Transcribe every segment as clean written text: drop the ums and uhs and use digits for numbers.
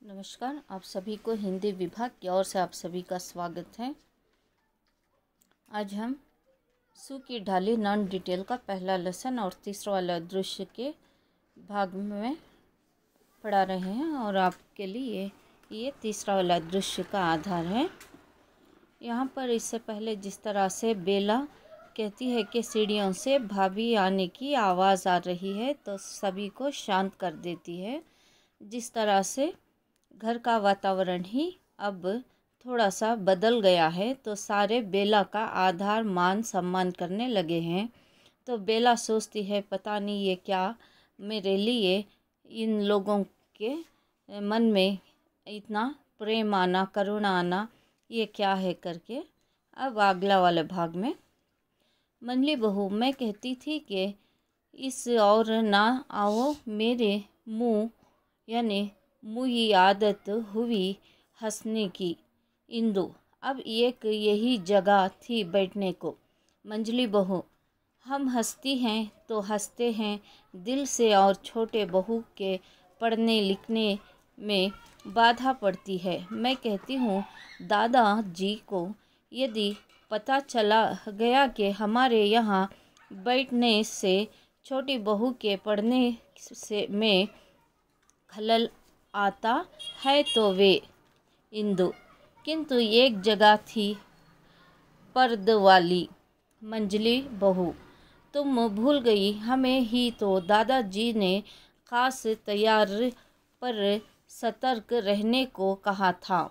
नमस्कार, आप सभी को हिंदी विभाग की ओर से आप सभी का स्वागत है। आज हम सू की ढाली नॉन डिटेल का पहला लेसन और तीसरा वाला दृश्य के भाग में पढ़ा रहे हैं और आपके लिए ये तीसरा वाला दृश्य का आधार है। यहाँ पर इससे पहले जिस तरह से बेला कहती है कि सीढ़ियों से भाभी आने की आवाज़ आ रही है तो सभी को शांत कर देती है। जिस तरह से घर का वातावरण ही अब थोड़ा सा बदल गया है तो सारे बेला का आधार मान सम्मान करने लगे हैं। तो बेला सोचती है पता नहीं ये क्या मेरे लिए इन लोगों के मन में इतना प्रेम आना, करुणा आना, ये क्या है करके। अब अगला वाले भाग में मंजली बहू मैं कहती थी कि इस और ना आओ मेरे मुँह, यानी मुझे आदत हुई हंसने की। इंदु अब एक यही जगह थी बैठने को। मंजली बहू हम हंसती हैं तो हंसते हैं दिल से और छोटे बहू के पढ़ने लिखने में बाधा पड़ती है। मैं कहती हूँ दादा जी को यदि पता चला गया कि हमारे यहाँ बैठने से छोटी बहू के पढ़ने से में खलल आता है तो वे। इंदु किंतु एक जगह थी पर्द वाली। मंजली बहू तुम भूल गई, हमें ही तो दादाजी ने खास तैयार पर सतर्क रहने को कहा था।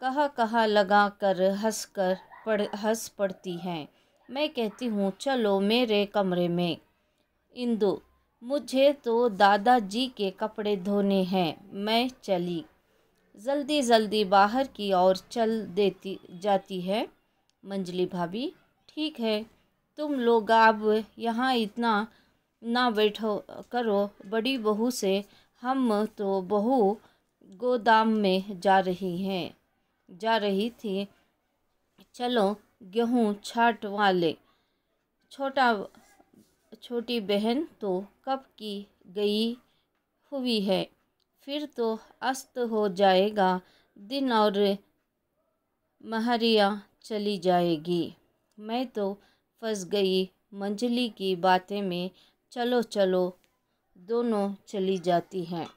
कहा लगा कर हंस पड़ती हैं। मैं कहती हूँ चलो मेरे कमरे में। इंदु मुझे तो दादाजी के कपड़े धोने हैं। मैं चली जल्दी जल्दी बाहर की ओर चल देती जाती है। मंजली भाभी ठीक है, तुम लोग अब यहाँ इतना ना बैठो करो, बड़ी बहू से हम तो बहू गोदाम में जा रही थी, चलो गेहूँ छांटवा ले। छोटी बहन तो कब की गई हुई है, फिर तो अस्त हो जाएगा दिन और महरिया चली जाएगी। मैं तो फंस गई मंजली की बातें में। चलो चलो दोनों चली जाती हैं।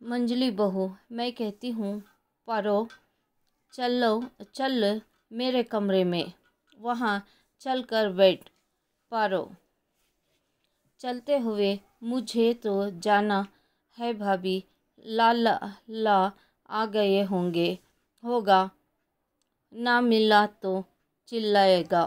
मंजली बहू मैं कहती हूँ पारो चल मेरे कमरे में, वहाँ चल कर बैठ। पारो चलते हुए मुझे तो जाना है भाभी, ला आ गए होगा, ना मिला तो चिल्लाएगा।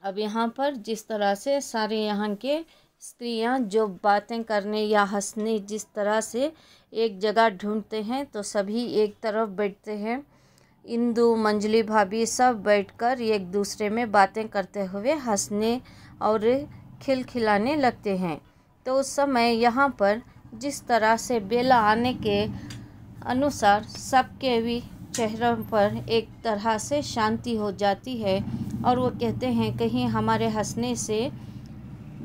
अब यहाँ पर जिस तरह से सारे यहाँ के स्त्रियाँ जो बातें करने या हंसने जिस तरह से एक जगह ढूंढते हैं तो सभी एक तरफ बैठते हैं। इंदु मंजली भाभी सब बैठकर एक दूसरे में बातें करते हुए हंसने और खिलखिलाने लगते हैं। तो उस समय यहाँ पर जिस तरह से बेला आने के अनुसार सबके भी चेहरों पर एक तरह से शांति हो जाती है और वो कहते हैं कहीं हमारे हंसने से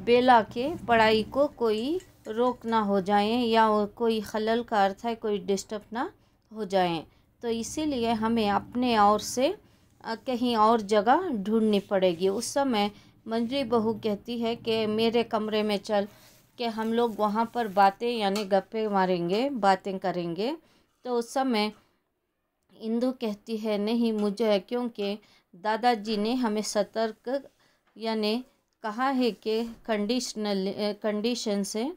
बेला के पढ़ाई को कोई रोक ना हो जाए या कोई खलल का अर्थ है कोई डिस्टर्ब ना हो जाए। तो इसीलिए हमें अपने ओर से कहीं और जगह ढूंढनी पड़ेगी। उस समय मंजली बहू कहती है कि मेरे कमरे में चल कि हम लोग वहाँ पर बातें यानी गप्पे मारेंगे, बातें करेंगे। तो उस समय इंदु कहती है नहीं मुझे, क्योंकि दादाजी ने हमें सतर्क यानी कहा है कि कंडीशन से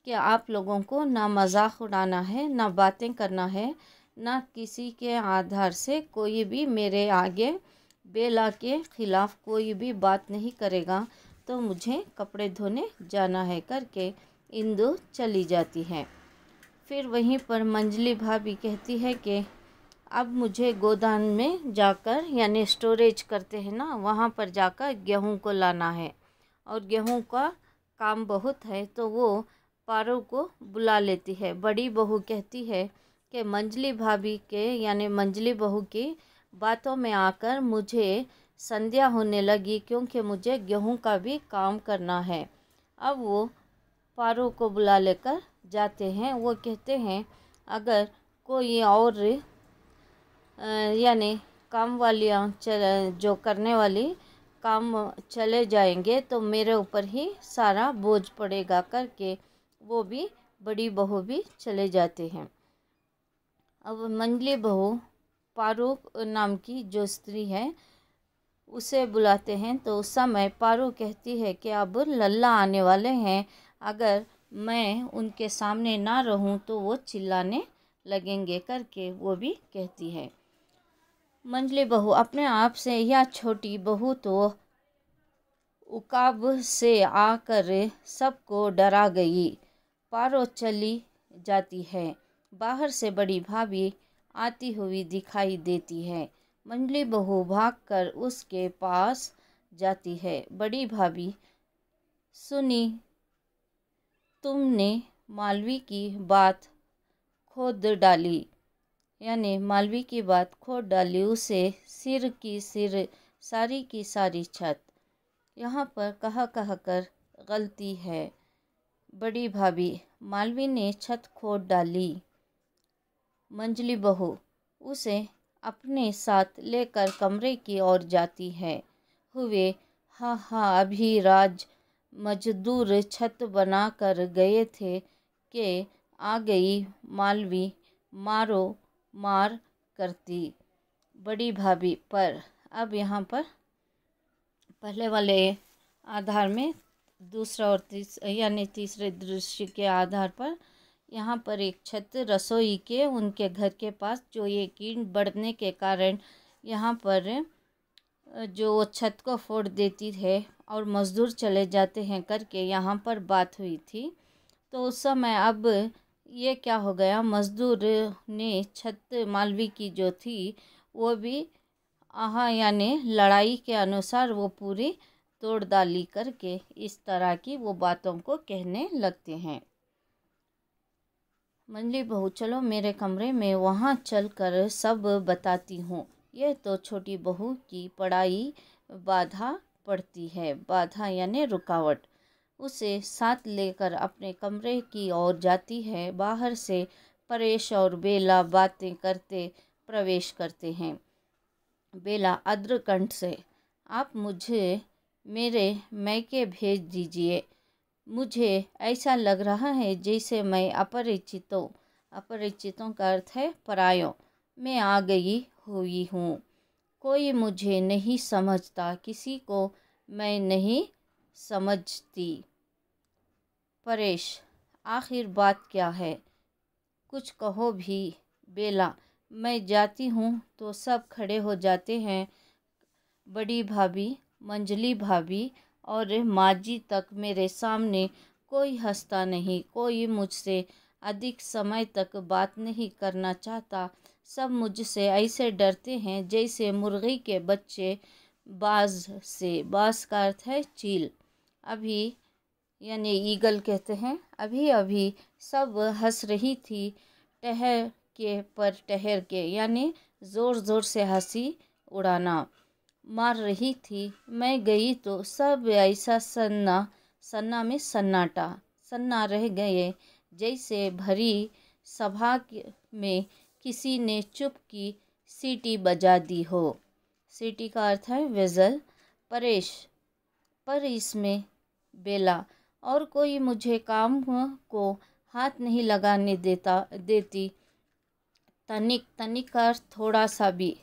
कि आप लोगों को ना मजाक उड़ाना है, ना बातें करना है, ना किसी के आधार से कोई भी मेरे आगे बेला के खिलाफ कोई भी बात नहीं करेगा। तो मुझे कपड़े धोने जाना है करके इंदु चली जाती है। फिर वहीं पर मंजली भाभी कहती है कि अब मुझे गोदाम में जाकर यानी स्टोरेज करते हैं ना, वहाँ पर जाकर गेहूँ को लाना है और गेहूँ का काम बहुत है। तो वो पारो को बुला लेती है। बड़ी बहू कहती है कि मंजली भाभी के यानी मंजली बहू की बातों में आकर मुझे संध्या होने लगी, क्योंकि मुझे गेहूं का भी काम करना है। अब वो पारो को बुला लेकर जाते हैं। वो कहते हैं अगर कोई और यानी काम वालियाँ जो करने वाली काम चले जाएंगे तो मेरे ऊपर ही सारा बोझ पड़ेगा करके वो भी बड़ी बहू भी चले जाते हैं। अब मंझली बहू पारो नाम की जो स्त्री है उसे बुलाते हैं तो उस समय पारो कहती है कि अब लल्ला आने वाले हैं, अगर मैं उनके सामने ना रहूं तो वो चिल्लाने लगेंगे करके वो भी कहती है। मंझली बहू अपने आप से या छोटी बहू तो उकाब से आकर सबको डरा गई। पारो चली जाती है। बाहर से बड़ी भाभी आती हुई दिखाई देती है। मंझली बहू भागकर उसके पास जाती है। बड़ी भाभी, सुनी तुमने मालवी की बात खोद डाली, यानी मालवी की बात खोद डाली, उसे सिर की सिर सारी की सारी छत। यहाँ पर कह कर गलती है। बड़ी भाभी, मालवी ने छत खोद डाली। मंझली बहू उसे अपने साथ लेकर कमरे की ओर जाती है हुए हाँ अभी राज मजदूर छत बना कर गए थे कि आ गई मालवी मारो मार करती। बड़ी भाभी, पर अब यहाँ पर पहले वाले आधार में दूसरा और यानी तीसरे दृश्य के आधार पर यहाँ पर एक छत रसोई के उनके घर के पास जो ये कीड़ बढ़ने के कारण यहाँ पर जो छत को फोड़ देती है और मज़दूर चले जाते हैं करके यहाँ पर बात हुई थी। तो उस समय अब ये क्या हो गया, मज़दूर ने छत मालवी की जो थी वो भी यानी लड़ाई के अनुसार वो पूरी तोड़ डाली करके इस तरह की वो बातों को कहने लगते हैं। मंझली बहू, चलो मेरे कमरे में, वहाँ चल कर सब बताती हूँ। यह तो छोटी बहू की पढ़ाई बाधा पड़ती है। बाधा यानी रुकावट। उसे साथ लेकर अपने कमरे की ओर जाती है। बाहर से परेश और बेला बातें करते प्रवेश करते हैं। बेला आद्रकंठ से, आप मुझे मेरे मैके भेज दीजिए। मुझे ऐसा लग रहा है जैसे मैं अपरिचितों का अर्थ है परायों में आ गई हुई हूँ। कोई मुझे नहीं समझता, किसी को मैं नहीं समझती। परेश, आखिर बात क्या है, कुछ कहो भी। बेला, मैं जाती हूँ तो सब खड़े हो जाते हैं। बड़ी भाभी, मंझली भाभी और माजी तक मेरे सामने कोई हंसता नहीं, कोई मुझसे अधिक समय तक बात नहीं करना चाहता। सब मुझसे ऐसे डरते हैं जैसे मुर्गी के बच्चे बाज से। बाज का अर्थ है चील। अभी यानी ईगल कहते हैं। अभी अभी सब हंस रही थी, ठहर के यानी ज़ोर ज़ोर से हंसी उड़ाना मार रही थी। मैं गई तो सब ऐसा सन्ना में सन्ना रह गए जैसे भरी सभा में किसी ने चुप की सीटी बजा दी हो। सीटी का अर्थ है वेजल। परेश, पर इसमें बेला, और कोई मुझे काम को हाथ नहीं लगाने देती। तनिक का अर्थ थोड़ा सा भी।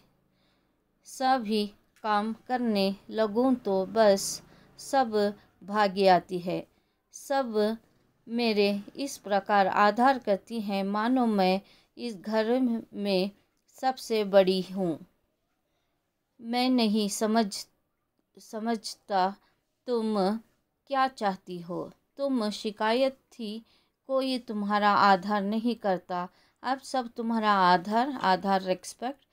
सभी काम करने लगूं तो बस सब भागी आती है। सब मेरे इस प्रकार आधार करती हैं मानो मैं इस घर में सबसे बड़ी हूँ। मैं नहीं समझता तुम क्या चाहती हो। तुम शिकायत थी, कोई तुम्हारा आधार नहीं करता। अब सब तुम्हारा आधार रिस्पेक्ट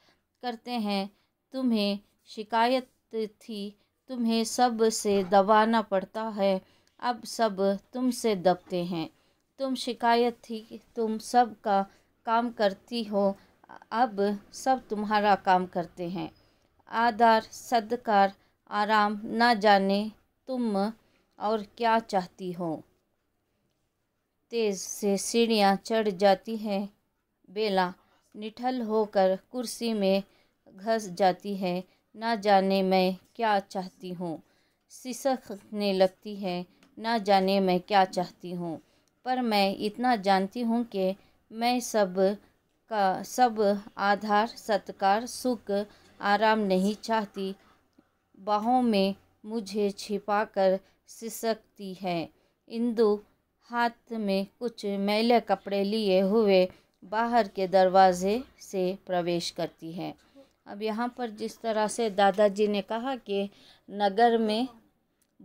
करते हैं। तुम्हें शिकायत थी, तुम्हें सब से दबाना पड़ता है, अब सब तुमसे दबते हैं। तुम शिकायत थी, तुम सब का काम करती हो, अब सब तुम्हारा काम करते हैं। आदर सत्कार आराम न जाने तुम और क्या चाहती हो। तेज़ से सीढ़ियाँ चढ़ जाती है। बेला निठल्ल होकर कुर्सी में घस जाती है। ना जाने मैं क्या चाहती हूँ, सिसकने लगती है। ना जाने मैं क्या चाहती हूँ, पर मैं इतना जानती हूँ कि मैं सब का सब आधार, सत्कार, सुख, आराम नहीं चाहती। बाहों में मुझे छिपाकर सिसकती है। इंदु हाथ में कुछ मैले कपड़े लिए हुए बाहर के दरवाजे से प्रवेश करती है। अब यहाँ पर जिस तरह से दादाजी ने कहा कि नगर में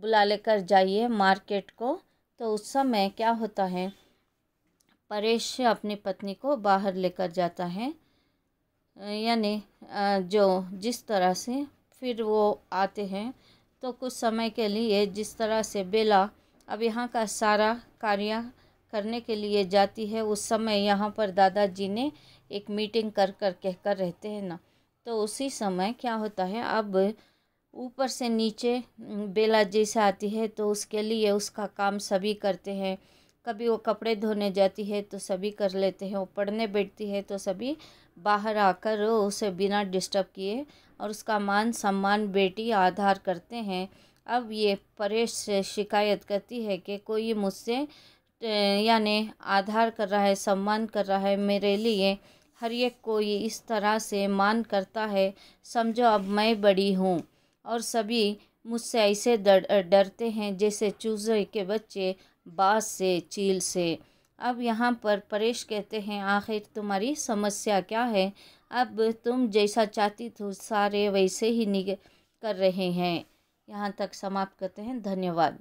बुला लेकर जाइए मार्केट को, तो उस समय क्या होता है, परेश अपनी पत्नी को बाहर लेकर जाता है। यानी जो जिस तरह से फिर वो आते हैं तो कुछ समय के लिए जिस तरह से बेला अब यहाँ का सारा कार्य करने के लिए जाती है, उस समय यहाँ पर दादाजी ने एक मीटिंग कर कहकर रहते हैं ना, तो उसी समय क्या होता है, अब ऊपर से नीचे बेला जैसे आती है तो उसके लिए उसका काम सभी करते हैं। कभी वो कपड़े धोने जाती है तो सभी कर लेते हैं, वो पढ़ने बैठती है तो सभी बाहर आकर उसे बिना डिस्टर्ब किए और उसका मान सम्मान बेटी आधार करते हैं। अब ये परेश से शिकायत करती है कि कोई मुझसे यानी आधार कर रहा है, सम्मान कर रहा है, मेरे लिए हर एक कोई इस तरह से मान करता है, समझो अब मैं बड़ी हूँ और सभी मुझसे ऐसे डरते हैं जैसे चूजे के बच्चे बाज से, चील से। अब यहाँ पर परेश कहते हैं, आखिर तुम्हारी समस्या क्या है? अब तुम जैसा चाहती थो सारे वैसे ही कर रहे हैं। यहाँ तक समाप्त करते हैं। धन्यवाद।